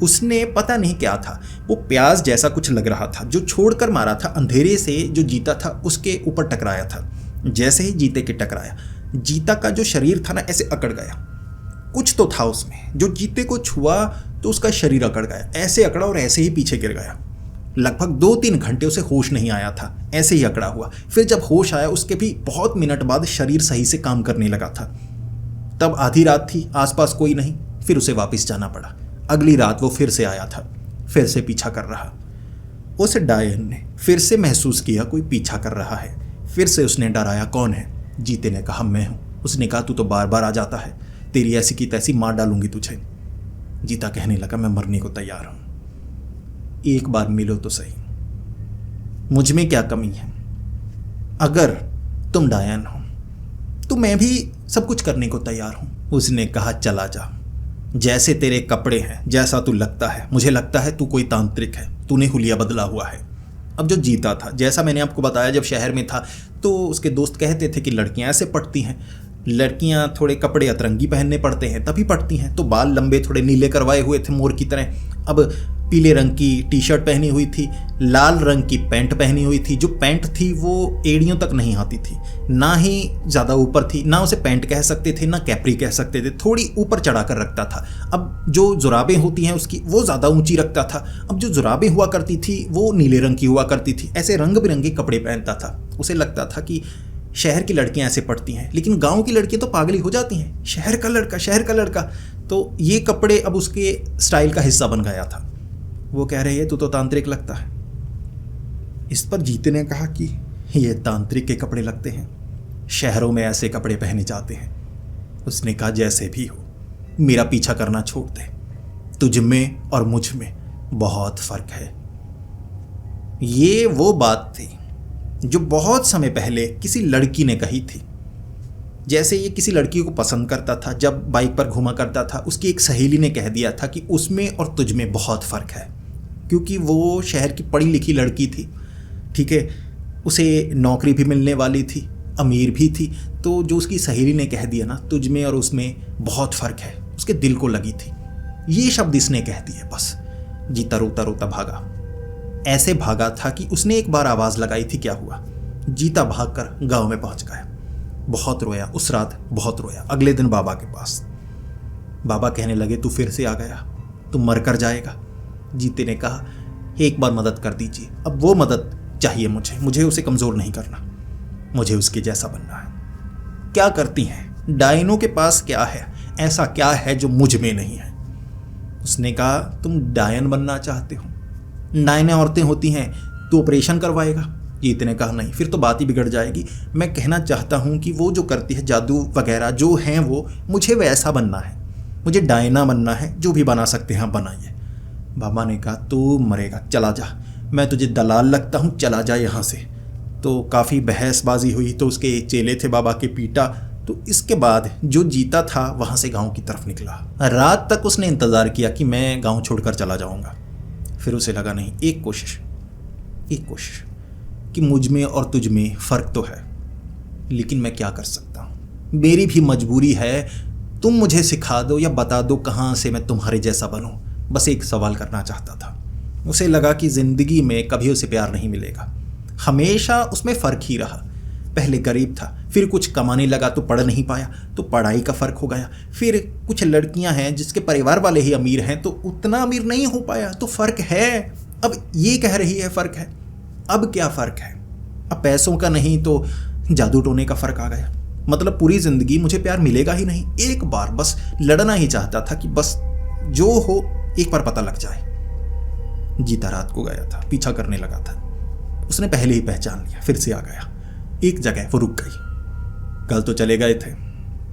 उसने पता नहीं क्या था, वो प्याज जैसा कुछ लग रहा था जो छोड़कर मारा था अंधेरे से, जो जीता था उसके ऊपर टकराया था। जैसे ही जीते के टकराया, जीता का जो शरीर था ना ऐसे अकड़ गया। कुछ तो था उसमें, जो जीते को छुआ तो उसका शरीर अकड़ गया, ऐसे अकड़ा और ऐसे ही पीछे गिर गया। लगभग 2-3 घंटे उसे होश नहीं आया था, ऐसे ही अकड़ा हुआ। फिर जब होश आया उसके भी बहुत मिनट बाद शरीर सही से काम करने लगा था। तब आधी रात थी, आसपास कोई नहीं, फिर उसे वापस जाना पड़ा। अगली रात वो फिर से आया था, फिर से पीछा कर रहा। उस डायन ने फिर से महसूस किया कोई पीछा कर रहा है। फिर से उसने डराया, कौन है? जीते ने कहा, मैं हूं। उसने कहा, तू तो बार बार आ जाता है, तेरी ऐसी की तैसी मार डालूंगी तुझे। जीता कहने लगा, मैं मरने को तैयार हूं, एक बार मिलो तो सही, मुझ में क्या कमी है? अगर तुम डायन हो तो मैं भी सब कुछ करने को तैयार हूं। उसने कहा, चला जा, जैसे तेरे कपड़े हैं, जैसा तू लगता है, मुझे लगता है तू कोई तांत्रिक है, तूने हुलिया बदला हुआ है। अब जो जीता था, जैसा मैंने आपको बताया, जब शहर में था तो उसके दोस्त कहते थे कि लड़कियां ऐसे पटती हैं, लड़कियां थोड़े कपड़े अतरंगी पहनने पड़ते हैं तभी पटती हैं। तो बाल लंबे थोड़े नीले करवाए हुए थे मोर की तरह। अब पीले रंग की टी शर्ट पहनी हुई थी, लाल रंग की पैंट पहनी हुई थी। जो पैंट थी वो एड़ियों तक नहीं आती थी, ना ही ज़्यादा ऊपर थी, ना उसे पैंट कह सकते थे, ना कैपरी कह सकते थे, थोड़ी ऊपर चढ़ा कर रखता था। अब जो जुराबें होती हैं उसकी, वो ज़्यादा ऊंची रखता था। अब जो जुराबें हुआ करती थी वो नीले रंग की हुआ करती थी। ऐसे रंग बिरंगे कपड़े पहनता था। उसे लगता था कि शहर की लड़कियां ऐसे पढ़ती हैं, लेकिन गांव की लड़कियां तो पागली हो जाती हैं। शहर का लड़का। तो ये कपड़े अब उसके स्टाइल का हिस्सा बन गया था। वो कह रहे हैं, तू तो तांत्रिक लगता है। इस पर जीते ने कहा कि ये तांत्रिक के कपड़े लगते हैं, शहरों में ऐसे कपड़े पहने जाते हैं। उसने कहा, जैसे भी हो, मेरा पीछा करना छोड़ दे, तुझ में और मुझ में बहुत फर्क है। ये वो बात थी जो बहुत समय पहले किसी लड़की ने कही थी। जैसे ये किसी लड़की को पसंद करता था, जब बाइक पर घुमा करता था, उसकी एक सहेली ने कह दिया था कि उसमें और तुझ में बहुत फ़र्क है, क्योंकि वो शहर की पढ़ी लिखी लड़की थी। ठीक है, उसे नौकरी भी मिलने वाली थी, अमीर भी थी, तो जो उसकी सहेली ने कह दिया ना तुझ में और उसमें बहुत फ़र्क है, उसके दिल को लगी थी। ये शब्द इसने कह दिए, बस जीता रोता रोता भागा। ऐसे भागा था कि उसने एक बार आवाज़ लगाई थी, क्या हुआ। जीता भागकर गांव में पहुंच गया। बहुत रोया उस रात, बहुत रोया। अगले दिन बाबा के पास, बाबा कहने लगे तू फिर से आ गया, तू मर कर जाएगा। जीते ने कहा एक बार मदद कर दीजिए, अब वो मदद चाहिए मुझे उसे कमज़ोर नहीं करना, मुझे उसके जैसा बनना है। क्या करती हैं डायनों के पास, क्या है ऐसा, क्या है जो मुझ में नहीं है। उसने कहा तुम डायन बनना चाहते हो, डायने औरतें होती हैं, तो ऑपरेशन करवाएगा। जीत ने कहा नहीं, फिर तो बात ही बिगड़ जाएगी। मैं कहना चाहता हूँ कि वो जो करती है जादू वगैरह जो हैं, वो मुझे वैसा बनना है, मुझे डायना बनना है। जो भी बना सकते हैं बनाइए। बाबा ने कहा तू मरेगा, चला जा, मैं तुझे दलाल लगता हूँ, चला जा यहाँ से। तो काफ़ी बहसबाजी हुई, तो उसके चेले थे बाबा के, पीटा। तो इसके बाद जो जीता था वहाँ से गांव की तरफ निकला। रात तक उसने इंतज़ार किया कि मैं गांव छोड़कर चला जाऊँगा। फिर उसे लगा नहीं, एक कोशिश कि मुझ में और तुझ में फ़र्क तो है, लेकिन मैं क्या कर सकता हूँ, मेरी भी मजबूरी है। तुम मुझे सिखा दो या बता दो कहाँ से मैं तुम्हारे जैसा बनूँ। बस एक सवाल करना चाहता था। उसे लगा कि ज़िंदगी में कभी उसे प्यार नहीं मिलेगा, हमेशा उसमें फ़र्क ही रहा। पहले गरीब था, फिर कुछ कमाने लगा तो पढ़ नहीं पाया, तो पढ़ाई का फ़र्क हो गया। फिर कुछ लड़कियां हैं जिसके परिवार वाले ही अमीर हैं, तो उतना अमीर नहीं हो पाया, तो फ़र्क है। अब ये कह रही है फ़र्क है, अब क्या फ़र्क है। अब पैसों का नहीं तो जादू टोने का फ़र्क आ गया। मतलब पूरी ज़िंदगी मुझे प्यार मिलेगा ही नहीं। एक बार बस लड़ना ही चाहता था कि बस जो हो एक बार पता लग जाए। जीता रात को गया था, पीछा करने लगा था। उसने पहले ही पहचान लिया, फिर से आ गया। एक जगह वो रुक गई। कल तो चले गए थे,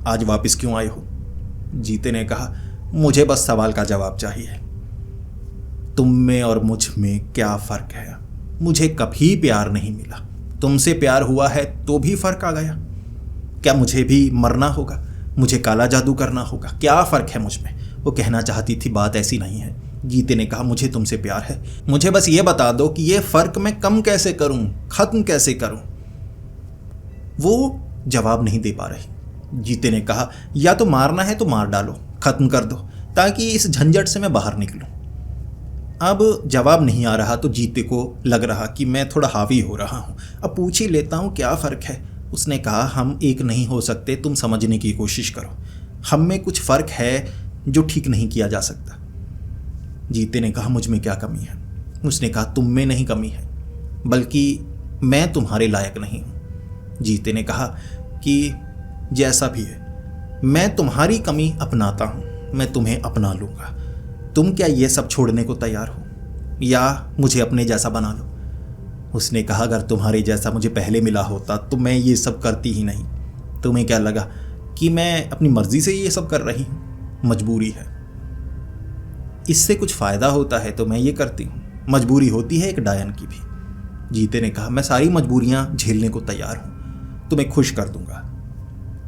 आज वापस क्यों आए हो। जीते ने कहा मुझे बस सवाल का जवाब चाहिए, तुम में और मुझ में क्या फ़र्क है। मुझे कभी प्यार नहीं मिला, तुमसे प्यार हुआ है तो भी फ़र्क आ गया। क्या मुझे भी मरना होगा, मुझे काला जादू करना होगा, क्या फ़र्क है मुझ में। वो कहना चाहती थी बात ऐसी नहीं है। जीते ने कहा मुझे तुमसे प्यार है, मुझे बस ये बता दो कि ये फ़र्क मैं कम कैसे करूं, ख़त्म कैसे करूं। वो जवाब नहीं दे पा रही। जीते ने कहा या तो मारना है तो मार डालो, ख़त्म कर दो, ताकि इस झंझट से मैं बाहर निकलूं। अब जवाब नहीं आ रहा तो जीते को लग रहा कि मैं थोड़ा हावी हो रहा हूँ, अब पूछ ही लेता हूँ क्या फ़र्क है। उसने कहा हम एक नहीं हो सकते, तुम समझने की कोशिश करो। हम में कुछ फ़र्क है जो ठीक नहीं किया जा सकता। जीते ने कहा मुझ में क्या कमी है। उसने कहा तुम में नहीं कमी है, बल्कि मैं तुम्हारे लायक नहीं हूँ। जीते ने कहा कि जैसा भी है, मैं तुम्हारी कमी अपनाता हूँ, मैं तुम्हें अपना लूँगा। तुम क्या ये सब छोड़ने को तैयार हो, या मुझे अपने जैसा बना लो। उसने कहा अगर तुम्हारे जैसा मुझे पहले मिला होता तो मैं ये सब करती ही नहीं। तुम्हें क्या लगा कि मैं अपनी मर्ज़ी से ये सब कर रही हूँ, मजबूरी है। इससे कुछ फ़ायदा होता है तो मैं ये करती हूँ, मजबूरी होती है एक डायन की भी। जीते ने कहा मैं सारी मजबूरियाँ झेलने को तैयार हूँ, तुम्हें खुश कर दूंगा।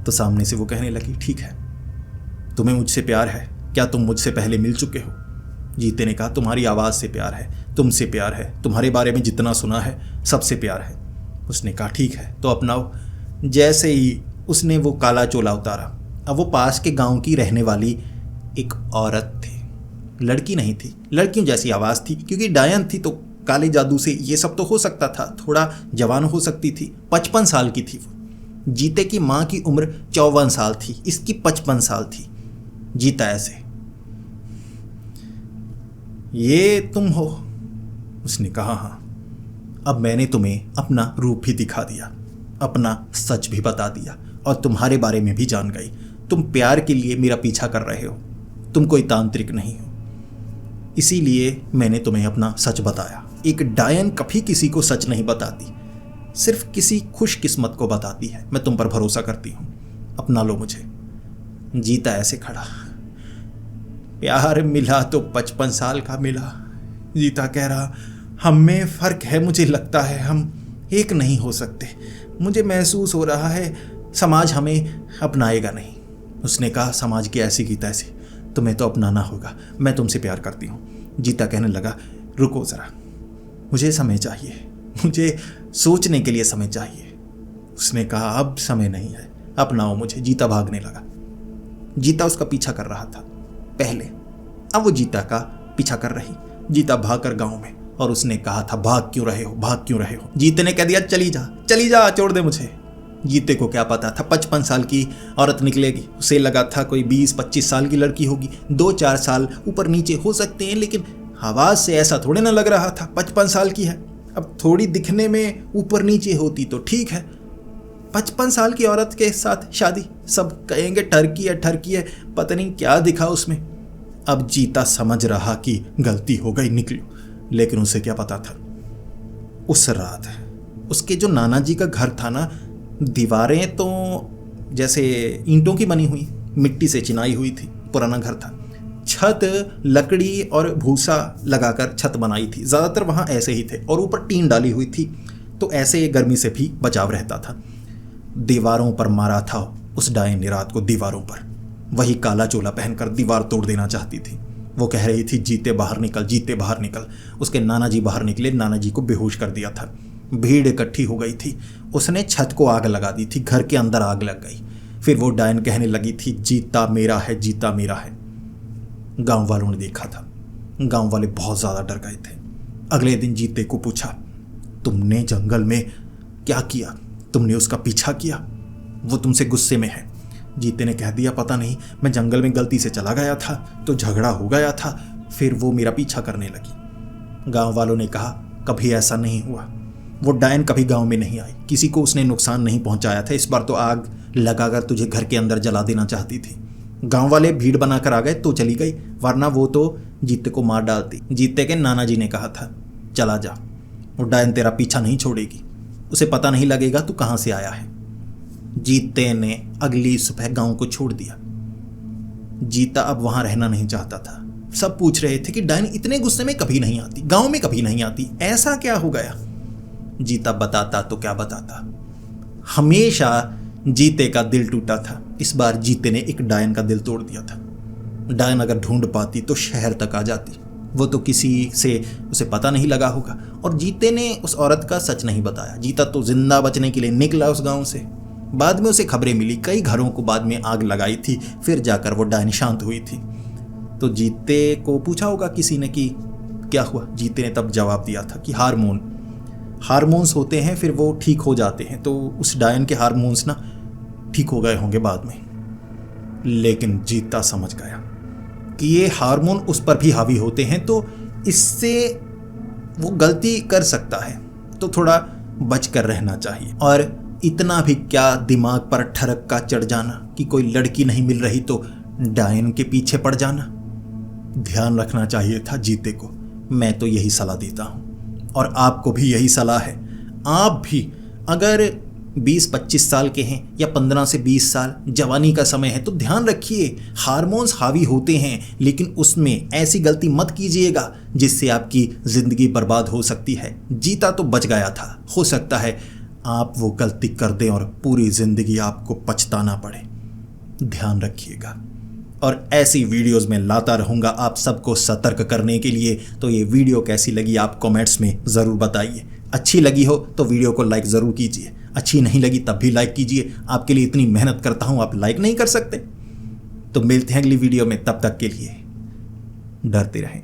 तो सामने से वो कहने लगी ठीक है, तुम्हें मुझसे प्यार है, क्या तुम मुझसे पहले मिल चुके हो। जीते ने कहा तुम्हारी आवाज़ से प्यार है, तुमसे प्यार है, तुम्हारे बारे में जितना सुना है सबसे प्यार है। उसने कहा ठीक है तो अपनाओ। जैसे ही उसने वो काला चोला उतारा, अब वो पास के गांव की रहने वाली एक औरत थी, लड़की नहीं थी। लड़कियों जैसी आवाज़ थी, क्योंकि डायन थी तो काले जादू से ये सब तो हो सकता था। थोड़ा जवान हो सकती थी, 55 साल की थी वो। जीते की माँ की उम्र 54 साल थी, इसकी 55 साल थी। जीता ऐसे, ये तुम हो। उसने कहा हाँ, अब मैंने तुम्हें अपना रूप भी दिखा दिया, अपना सच भी बता दिया, और तुम्हारे बारे में भी जान गई। तुम प्यार के लिए मेरा पीछा कर रहे हो, तुम कोई तांत्रिक नहीं हो, इसीलिए मैंने तुम्हें अपना सच बताया। एक डायन कभी किसी को सच नहीं बताती, सिर्फ किसी खुशकिस्मत को बताती है। मैं तुम पर भरोसा करती हूँ, अपना लो मुझे। जीता ऐसे खड़ा, प्यार मिला तो 55 साल का मिला। जीता कह रहा हम में फ़र्क है, मुझे लगता है हम एक नहीं हो सकते। मुझे महसूस हो रहा है समाज हमें अपनाएगा नहीं। उसने कहा समाज की ऐसी की तैसी, तुम्हें तो अपनाना होगा, मैं तुमसे प्यार करती हूँ। जीता कहने लगा रुको ज़रा, मुझे समय चाहिए, मुझे सोचने के लिए समय चाहिए। उसने कहा अब समय नहीं है, अपनाओ मुझे। जीता भागने लगा। जीता उसका पीछा कर रहा था पहले, अब वो जीता का पीछा कर रही। जीता भागकर गांव में, और उसने कहा था भाग क्यों रहे हो, भाग क्यों रहे हो। जीते ने कह दिया चली जा, चली जा, छोड़ दे मुझे। जीते को क्या पता था 55 साल की औरत निकलेगी। उसे लगा था कोई 20-25 साल की लड़की होगी, 2-4 साल ऊपर नीचे हो सकते हैं, लेकिन आवाज से ऐसा थोड़े ना लग रहा था 55 साल की है। अब थोड़ी दिखने में ऊपर नीचे होती तो ठीक है, 55 साल की औरत के साथ शादी, सब कहेंगे ठरकी है, ठरकी है, पता नहीं क्या दिखा उसमें। अब जीता समझ रहा कि गलती हो गई, निकलो, लेकिन उसे क्या पता था उस रात उसके जो नाना जी का घर था ना, दीवारें तो जैसे ईंटों की बनी हुई, मिट्टी से चिनाई हुई थी, पुराना घर था। छत लकड़ी और भूसा लगाकर छत बनाई थी, ज़्यादातर वहाँ ऐसे ही थे, और ऊपर टीन डाली हुई थी, तो ऐसे गर्मी से भी बचाव रहता था। दीवारों पर मारा था उस डायन ने रात को, दीवारों पर। वही काला चोला पहनकर दीवार तोड़ देना चाहती थी। वो कह रही थी जीते बाहर निकल, जीते बाहर निकल। उसके नाना जी बाहर निकले, नाना जी को बेहोश कर दिया था। भीड़ इकट्ठी हो गई थी, उसने छत को आग लगा दी थी, घर के अंदर आग लग गई। फिर वो डायन कहने लगी थी जीता मेरा है, जीता मेरा है। गांव वालों ने देखा था, गांव वाले बहुत ज़्यादा डर गए थे। अगले दिन जीते को पूछा तुमने जंगल में क्या किया, तुमने उसका पीछा किया, वो तुमसे गुस्से में है। जीते ने कह दिया पता नहीं, मैं जंगल में गलती से चला गया था तो झगड़ा हो गया था, फिर वो मेरा पीछा करने लगी। गांव वालों ने कहा कभी ऐसा नहीं हुआ, वो डायन कभी गांव में नहीं आई, किसी को उसने नुकसान नहीं पहुंचाया था। इस बार तो आग लगाकर तुझे घर के अंदर जला देना चाहती थी। गांव वाले भीड़ बनाकर आ गए तो चली गई, वरना वो तो जीते को मार डालती। जीते के नाना जी ने कहा था चला जा, वो डायन तेरा पीछा नहीं छोड़ेगी, उसे पता नहीं लगेगा तू कहाँ से आया है। जीते ने अगली सुबह गांव को छोड़ दिया। जीता अब वहां रहना नहीं चाहता था। सब पूछ रहे थे कि डायन इतने गुस्से में कभी नहीं आती, गांव में कभी नहीं आती, ऐसा क्या हो गया। जीता बताता तो क्या बताता, हमेशा जीते का दिल टूटा था। इस बार जीते ने एक डायन का दिल तोड़ दिया था। डायन अगर ढूंढ पाती तो शहर तक आ जाती, वो तो किसी से उसे पता नहीं लगा होगा। और जीते ने उस औरत का सच नहीं बताया। जीता तो जिंदा बचने के लिए निकला उस गांव से। बाद में उसे खबरें मिली, कई घरों को बाद में आग लगाई थी, फिर जाकर वो डायन शांत हुई थी। तो जीते को पूछा होगा किसी ने कि क्या हुआ। जीते ने तब जवाब दिया था कि हार्मोन्स होते हैं, फिर वो ठीक हो जाते हैं। तो उस डायन के हार्मोन्स ना ठीक हो गए होंगे बाद में। लेकिन जीता समझ गया कि ये हार्मोन उस पर भी हावी होते हैं, तो इससे वो गलती कर सकता है, तो थोड़ा बच कर रहना चाहिए। और इतना भी क्या दिमाग पर ठरक का चढ़ जाना कि कोई लड़की नहीं मिल रही तो डायन के पीछे पड़ जाना। ध्यान रखना चाहिए था जीते को। मैं तो यही सलाह देता हूँ, और आपको भी यही सलाह है। आप भी अगर 20-25 साल के हैं या 15 से 20 साल जवानी का समय है तो ध्यान रखिए, हार्मोन्स हावी होते हैं, लेकिन उसमें ऐसी गलती मत कीजिएगा जिससे आपकी ज़िंदगी बर्बाद हो सकती है। जीता तो बच गया था, हो सकता है आप वो गलती कर दें और पूरी ज़िंदगी आपको पछताना पड़े। ध्यान रखिएगा। और ऐसी वीडियोस में लाता रहूँगा आप सबको सतर्क करने के लिए। तो ये वीडियो कैसी लगी आप कमेंट्स में ज़रूर बताइए। अच्छी लगी हो तो वीडियो को लाइक ज़रूर कीजिए, अच्छी नहीं लगी तब भी लाइक कीजिए। आपके लिए इतनी मेहनत करता हूँ, आप लाइक नहीं कर सकते। तो मिलते हैं अगली वीडियो में, तब तक के लिए डरते रहें।